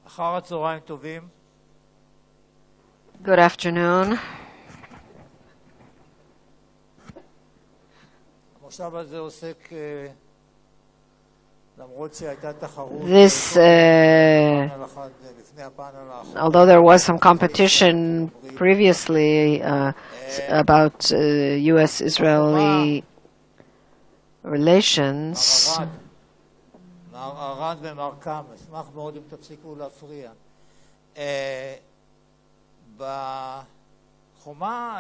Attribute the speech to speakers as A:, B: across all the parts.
A: אחר הצהריים טובים.
B: Good afternoon.
A: המושב הזה עוסק, למרות שהייתה תחרות,
B: This, although there was some competition previously about U.S.-Israeli relations,
A: ארד ומרקם, אשמח מאוד אם תפסיקו להפריע. בחומה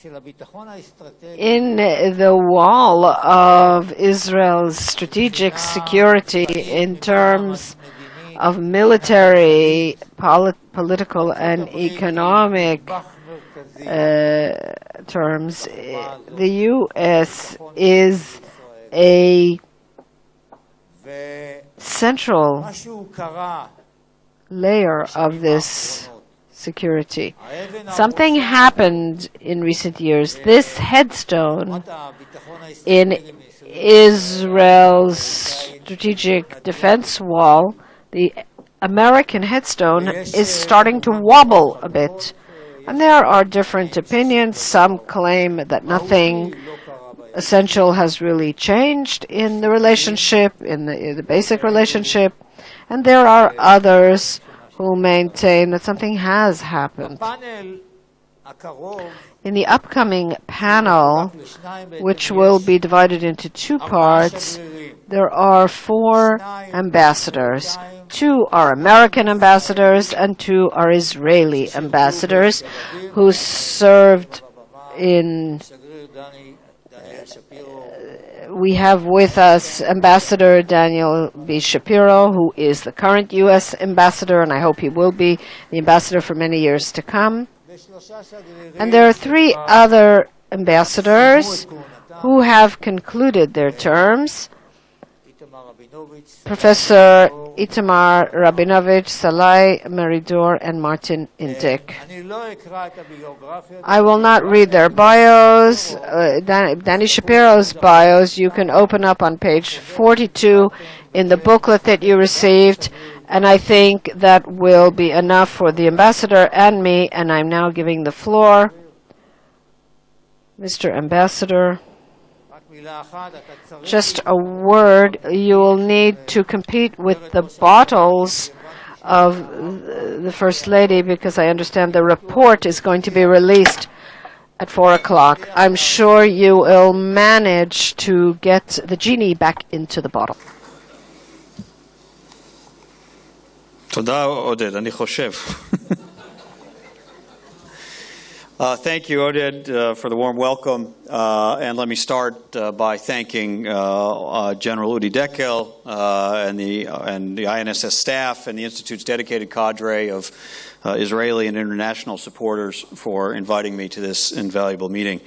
A: של הביטחון האסטרטגי,
B: in the wall of Israel's strategic security in terms of military, political, and economic terms, the U.S. is a central layer of this security. Something happened in recent years. This headstone in Israel's strategic defense wall, the American headstone, is starting to wobble a bit. And there are different opinions. Some claim that nothing essential has really changed in the relationship, in the basic relationship, and there are others who maintain that something has happened. In the upcoming panel, which will be divided into two parts, there are 4 ambassadors. 2 are American ambassadors and 2 are Israeli ambassadors who served in. We have with us Ambassador Daniel B. Shapiro, who is the current U.S. ambassador, and I hope he will be the ambassador for many years to come. And there are 3 other ambassadors who have concluded their terms: Professor Itamar Rabinovich, Salai Meridor, and Martin Indyk. I will not read their bios. Danny Shapiro's bios you can open up on page 42 in the booklet that you received, and I think that will be enough for the ambassador and me, and I'm now giving the floor. Mr. Ambassador, just a word, you will need to compete with the bottles of the First Lady, because I understand the report is going to be released at 4 o'clock. I'm sure you will manage to get the genie back into the bottle.
C: תודה, עודד, אני חושב. Thank you, Oded, for the warm welcome. And let me start by thanking General Udi Dekel and the INSS staff and the Institute's dedicated cadre of Israeli and international supporters for inviting me to this invaluable meeting.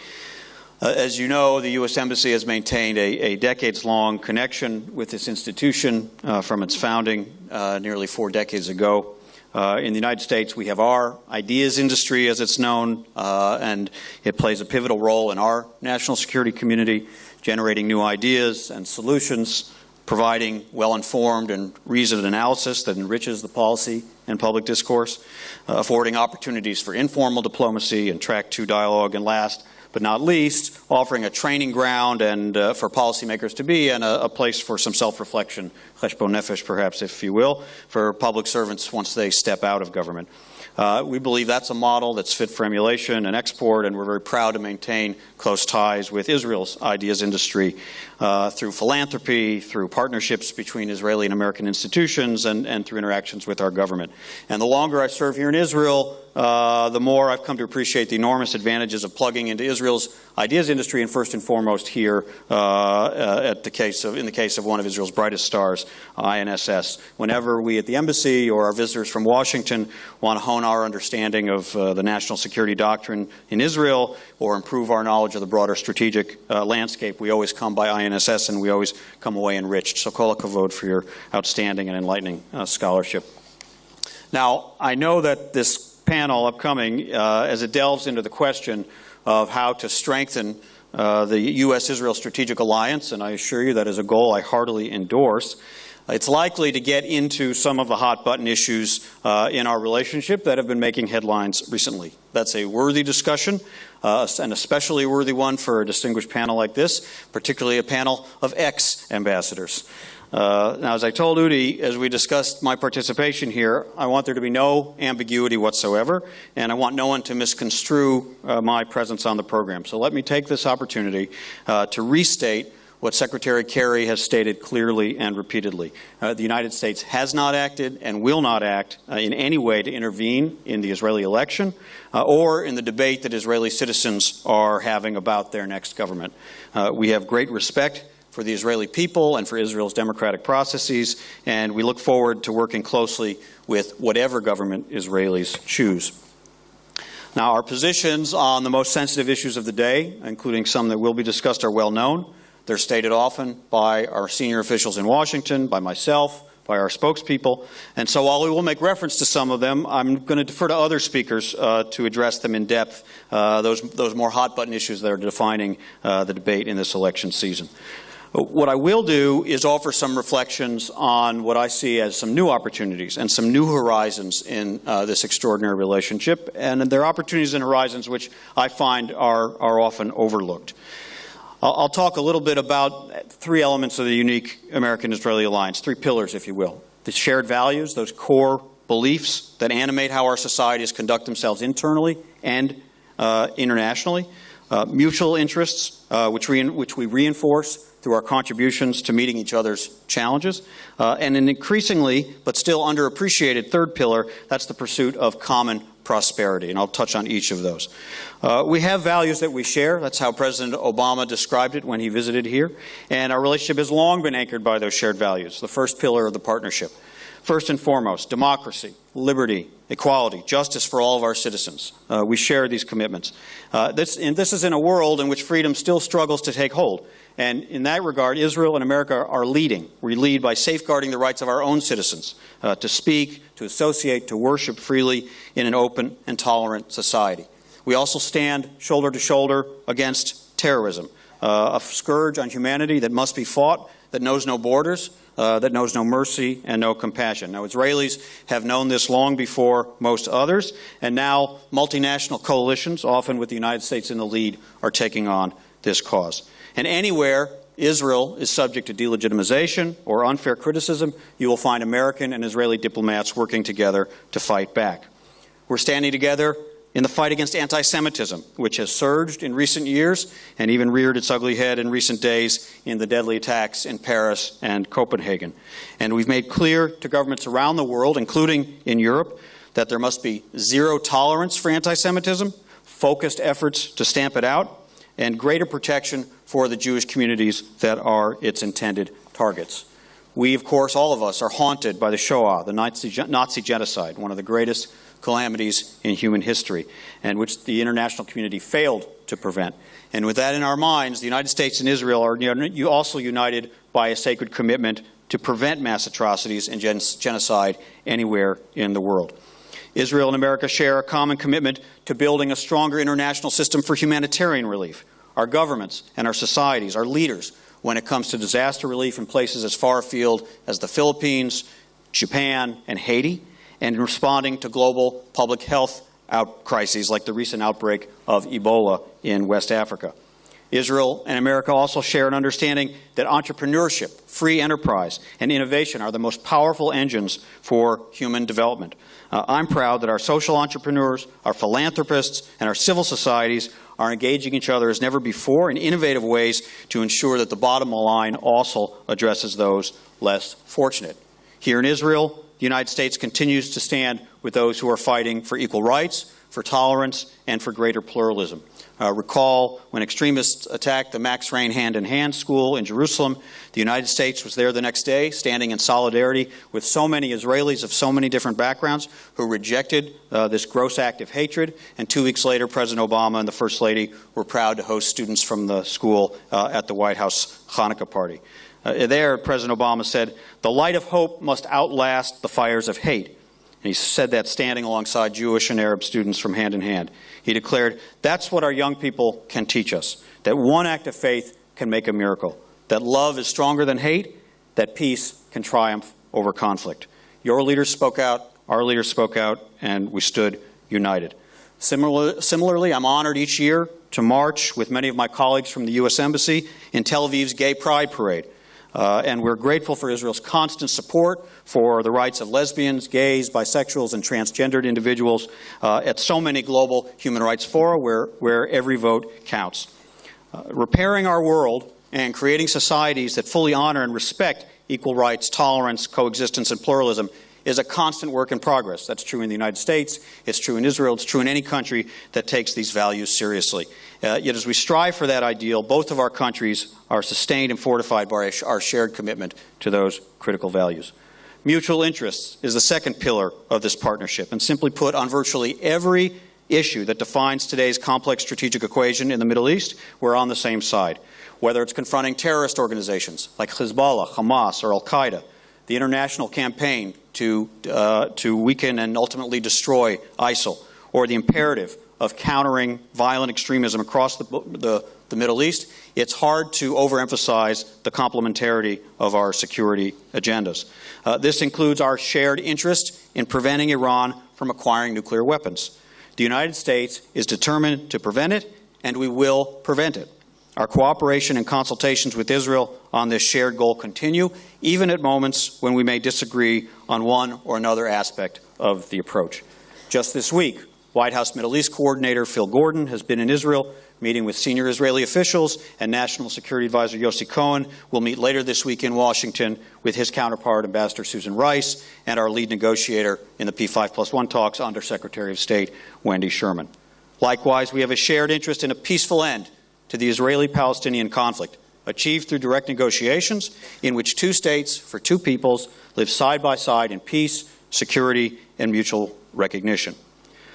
C: As you know, the U.S. Embassy has maintained a decades-long connection with this institution from its founding nearly 4 decades ago. In the United States, we have our ideas industry, as it's known, and it plays a pivotal role in our national security community, generating new ideas and solutions, providing well-informed and reasoned analysis that enriches the policy and public discourse, affording opportunities for informal diplomacy and track 2 dialogue, and last but not least, offering a training ground and for policymakers to be, and a place for some self-reflection, cheshbon nefesh perhaps, if you will, for public servants once they step out of government. We believe that's a model that's fit for emulation and export, and we're very proud to maintain close ties with Israel's ideas industry through philanthropy, through partnerships between Israeli and American institutions, and through interactions with our government. And the longer I serve here in Israel, the more I've come to appreciate the enormous advantages of plugging into Israel's ideas industry, and first and foremost here in the case of one of Israel's brightest stars, INSS. Whenever we at the embassy or our visitors from Washington want to hone our understanding of the national security doctrine in Israel or improve our knowledge of the broader strategic landscape, we always come by INSS, and we always come away enriched. So kol hakavod for your outstanding and enlightening scholarship. Now, I know that this panel upcoming, as it delves into the question of how to strengthen the U.S.-Israel strategic alliance, and I assure you that is a goal I heartily endorse, It's likely to get into some of the hot-button issues in our relationship that have been making headlines recently. That's a worthy discussion, an especially worthy one for a distinguished panel like this, particularly a panel of ex-ambassadors. Now, as I told Udi, as we discussed my participation here, I want there to be no ambiguity whatsoever, and I want no one to misconstrue my presence on the program. So let me take this opportunity to restate what Secretary Kerry has stated clearly and repeatedly. The United States has not acted and will not act in any way to intervene in the Israeli election or in the debate that Israeli citizens are having about their next government. We have great respect for the Israeli people and for Israel's democratic processes, and we look forward to working closely with whatever government Israelis choose. Now, our positions on the most sensitive issues of the day, including some that will be discussed, are well known. They're stated often by our senior officials in Washington, by myself, by our spokespeople. And so while we will make reference to some of them, I'm going to defer to other speakers to address them in depth, those more hot-button issues that are defining the debate in this election season. What I will do is offer some reflections on what I see as some new opportunities and some new horizons in this extraordinary relationship, and there are opportunities and horizons which I find are often overlooked. I'll talk a little bit about three elements of the unique American-Israeli alliance, three pillars, if you will. The shared values, those core beliefs that animate how our societies conduct themselves internally and internationally. Mutual interests, which we reinforce through our contributions to meeting each other's challenges. And an increasingly, but still underappreciated third pillar, that's the pursuit of common prosperity, and I'll touch on each of those. We have values that we share. That's how President Obama described it when he visited here, and our relationship has long been anchored by those shared values, the first pillar of the partnership. First and foremost, democracy, liberty, equality, justice for all of our citizens. We share these commitments. This is in a world in which freedom still struggles to take hold. And in that regard, Israel and America are leading. We lead by safeguarding the rights of our own citizens to speak, to associate, to worship freely in an open and tolerant society. We also stand shoulder to shoulder against terrorism, a scourge on humanity that must be fought, that knows no borders, that knows no mercy and no compassion. Now, Israelis have known this long before most others, and now multinational coalitions, often with the United States in the lead, are taking on this cause. And anywhere Israel is subject to delegitimization or unfair criticism, you will find American and Israeli diplomats working together to fight back. We're standing together in the fight against anti-Semitism, which has surged in recent years and even reared its ugly head in recent days in the deadly attacks in Paris and Copenhagen. And we've made clear to governments around the world, including in Europe, that there must be zero tolerance for anti-Semitism, focused efforts to stamp it out, and greater protection for the Jewish communities that are its intended targets. We, of course, all of us, are haunted by the Shoah, the Nazi genocide, one of the greatest calamities in human history, and which the international community failed to prevent. And with that in our minds, the United States and Israel are also united by a sacred commitment to prevent mass atrocities and genocide anywhere in the world. Israel and America share a common commitment to building a stronger international system for humanitarian relief. Our governments and our societies, our leaders, when it comes to disaster relief in places as far afield as the Philippines, Japan, and Haiti, and in responding to global public health crises like the recent outbreak of Ebola in West Africa. Israel and America also share an understanding that entrepreneurship, free enterprise, and innovation are the most powerful engines for human development. I'm proud that our social entrepreneurs, our philanthropists, and our civil societies are engaging each other as never before in innovative ways to ensure that the bottom line also addresses those less fortunate. Here in Israel, the United States continues to stand with those who are fighting for equal rights, for tolerance, and for greater pluralism. Recall when extremists attacked the Max Rain Hand-in-Hand School in Jerusalem, the United States was there the next day, standing in solidarity with so many Israelis of so many different backgrounds who rejected this gross act of hatred. And 2 weeks later, President Obama and the First Lady were proud to host students from the school at the White House Hanukkah party. There, President Obama said, "The light of hope must outlast the fires of hate." And he said that standing alongside Jewish and Arab students from hand in hand. He declared, "That's what our young people can teach us, that one act of faith can make a miracle, that love is stronger than hate, that peace can triumph over conflict. Your leaders spoke out, our leaders spoke out, and we stood united. Similarly, I'm honored each year to march with many of my colleagues from the U.S. Embassy in Tel Aviv's Gay Pride Parade. And we're grateful for Israel's constant support for the rights of lesbians, gays, bisexuals, and transgendered individuals at so many global human rights fora where every vote counts. Repairing our world and creating societies that fully honor and respect equal rights, tolerance, coexistence, and pluralism is a constant work in progress. That's true in the United States, it's true in Israel, it's true in any country that takes these values seriously. Yet as we strive for that ideal, both of our countries are sustained and fortified by our shared commitment to those critical values. Mutual interests is the second pillar of this partnership, and simply put, on virtually every issue that defines today's complex strategic equation in the Middle East, we're on the same side. Whether it's confronting terrorist organizations like Hezbollah, Hamas, or Al-Qaeda, the international campaign to weaken and ultimately destroy ISIL, or the imperative of countering violent extremism across the Middle East, it's hard to overemphasize the complementarity of our security agendas. This includes our shared interest in preventing Iran from acquiring nuclear weapons. The United States is determined to prevent it, and we will prevent it. Our cooperation and consultations with Israel on this shared goal continue, even at moments when we may disagree on one or another aspect of the approach. Just this week, White House Middle East Coordinator Phil Gordon has been in Israel, meeting with senior Israeli officials, and National Security Advisor Yossi Cohen will meet later this week in Washington with his counterpart, Ambassador Susan Rice, and our lead negotiator in the P5+1 talks, Under Secretary of State Wendy Sherman. Likewise, we have a shared interest in a peaceful end to the Israeli-Palestinian conflict, achieved through direct negotiations in which two states for two peoples live side by side in peace, security, and mutual recognition.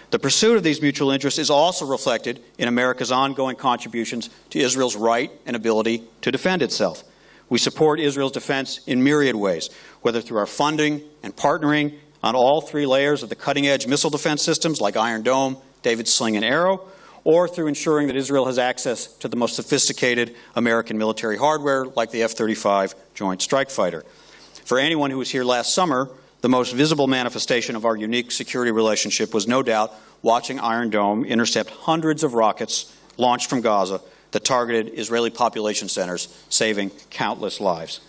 C: The pursuit of these mutual interests is also reflected in America's ongoing contributions to Israel's right and ability to defend itself. We support Israel's defense in myriad ways, whether through our funding and partnering on all three layers of the cutting-edge missile defense systems like Iron Dome, David's Sling, and Arrow, or through ensuring that Israel has access to the most sophisticated American military hardware like the F-35 Joint Strike Fighter. For anyone who was here last summer, the most visible manifestation of our unique security relationship was no doubt watching Iron Dome intercept hundreds of rockets launched from Gaza that targeted Israeli population centers, saving countless lives.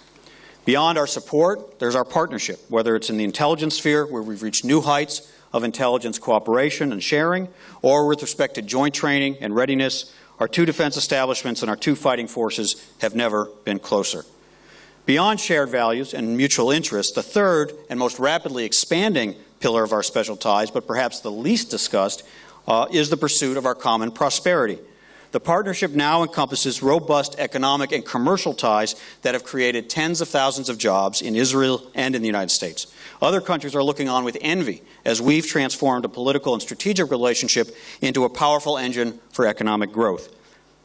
C: Beyond our support, there's our partnership, whether it's in the intelligence sphere, where we've reached new heights of intelligence cooperation and sharing, or with respect to joint training and readiness. Our two defense establishments and our two fighting forces have never been closer. Beyond shared values and mutual interests, the third and most rapidly expanding pillar of our special ties, but perhaps the least discussed, is the pursuit of our common prosperity. The partnership now encompasses robust economic and commercial ties that have created tens of thousands of jobs in Israel and in the United States. Other countries are looking on with envy as we've transformed a political and strategic relationship into a powerful engine for economic growth.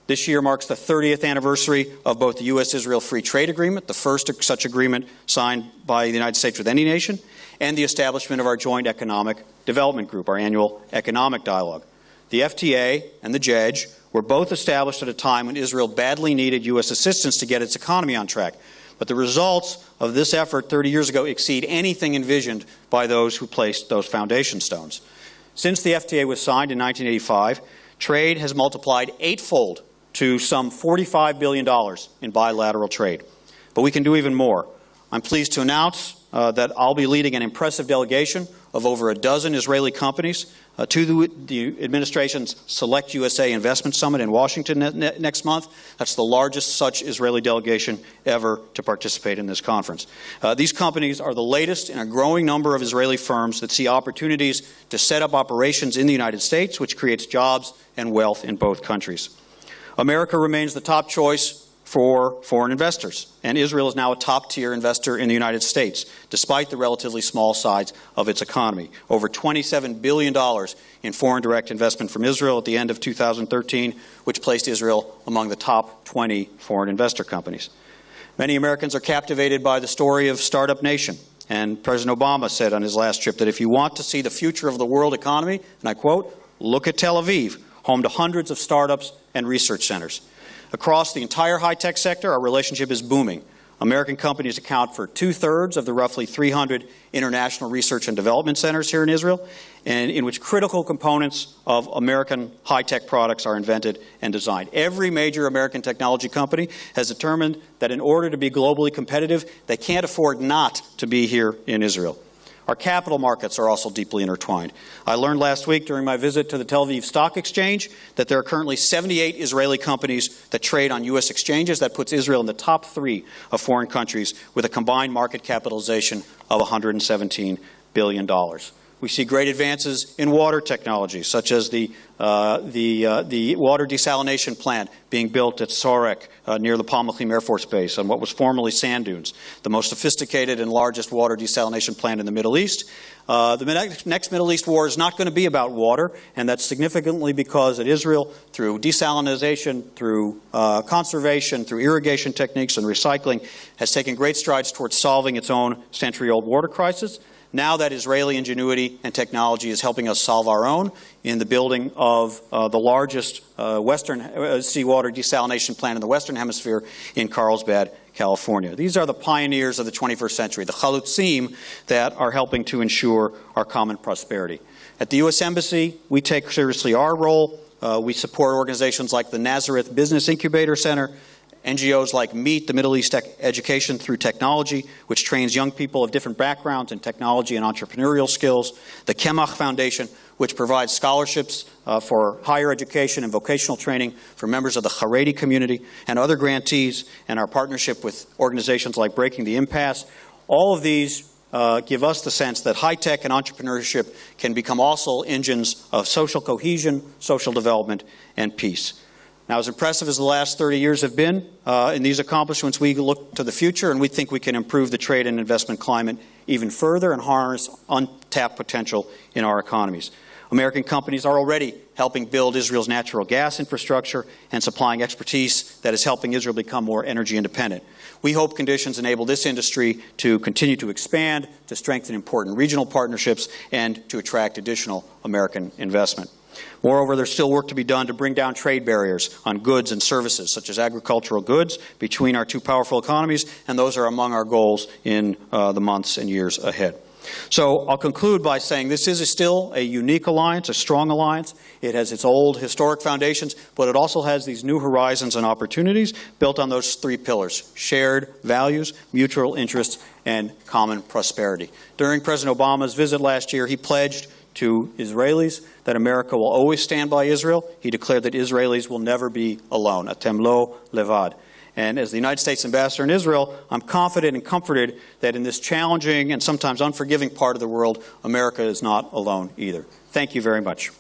C: This year marks the 30th anniversary of both the U.S.-Israel Free Trade Agreement, the first such agreement signed by the United States with any nation, and the establishment of our Joint Economic Development Group, our annual economic dialogue. The FTA and the JEDG were both established at a time when Israel badly needed U.S. assistance to get its economy on track. But the results of this effort 30 years ago exceed anything envisioned by those who placed those foundation stones. Since the FTA was signed in 1985, trade has multiplied eightfold to some $45 billion in bilateral trade. But we can do even more. I'm pleased to announce that I'll be leading an impressive delegation of over a dozen Israeli companies to the administration's Select USA Investment Summit in Washington next month. That's the largest such Israeli delegation ever to participate in this conference. These companies are the latest in a growing number of Israeli firms that see opportunities to set up operations in the United States, which creates jobs and wealth in both countries. America remains the top choice for foreign investors, and Israel is now a top-tier investor in the United States, despite the relatively small size of its economy. Over $27 billion in foreign direct investment from Israel at the end of 2013, which placed Israel among the top 20 foreign investor companies. Many Americans are captivated by the story of Startup Nation, and President Obama said on his last trip that if you want to see the future of the world economy, and I quote, look at Tel Aviv, home to hundreds of startups and research centers. Across the entire high-tech sector, our relationship is booming. American companies account for 2/3 of the roughly 300 international research and development centers here in Israel, and in which critical components of American high-tech products are invented and designed. Every major American technology company has determined that in order to be globally competitive, they can't afford not to be here in Israel. Our capital markets are also deeply intertwined. I learned last week during my visit to the Tel Aviv Stock Exchange that there are currently 78 Israeli companies that trade on U.S. exchanges. That puts Israel in the top 3 of foreign countries with a combined market capitalization of $117 billion. We see great advances in water technology, such as the water desalination plant being built at Sorek near the Palmachim Air Force Base on what was formerly sand dunes, the most sophisticated and largest water desalination plant in the Middle East. The next Middle East war is not going to be about water, and that's significantly because at Israel, through desalination, through conservation, through irrigation techniques and recycling, has taken great strides towards solving its own century-old water crisis. Now that Israeli ingenuity and technology is helping us solve our own in the building of the largest western seawater desalination plant in the Western Hemisphere in Carlsbad, California. These are the pioneers of the 21st century, the chalutzim that are helping to ensure our common prosperity. At the U.S. Embassy, we take seriously our role. We support organizations like the Nazareth Business Incubator Center, NGOs like Meet the Middle East Education Through Technology, which trains young people of different backgrounds in technology and entrepreneurial skills, the Kemach Foundation, which provides scholarships for higher education and vocational training for members of the Haredi community and other grantees, and our partnership with organizations like Breaking the Impasse. All of these give us the sense that high-tech and entrepreneurship can become also engines of social cohesion, social development, and peace. Now, as impressive as the last 30 years have been in these accomplishments, we look to the future and we think we can improve the trade and investment climate even further and harness untapped potential in our economies. American companies are already helping build Israel's natural gas infrastructure and supplying expertise that is helping Israel become more energy independent. We hope conditions enable this industry to continue to expand, to strengthen important regional partnerships, and to attract additional American investment. Moreover, there's still work to be done to bring down trade barriers on goods and services, such as agricultural goods, between our two powerful economies, and those are among our goals in the months and years ahead. So I'll conclude by saying this is still a unique alliance, a strong alliance. It has its old historic foundations, but it also has these new horizons and opportunities built on those 3 pillars: shared values, mutual interests, and common prosperity. During President Obama's visit last year, he pledged to Israelis that America will always stand by Israel. He declared that Israelis will never be alone. Atem lo levad. And as the United States ambassador in Israel, I'm confident and comforted that in this challenging and sometimes unforgiving part of the world, America is not alone either. Thank you very much.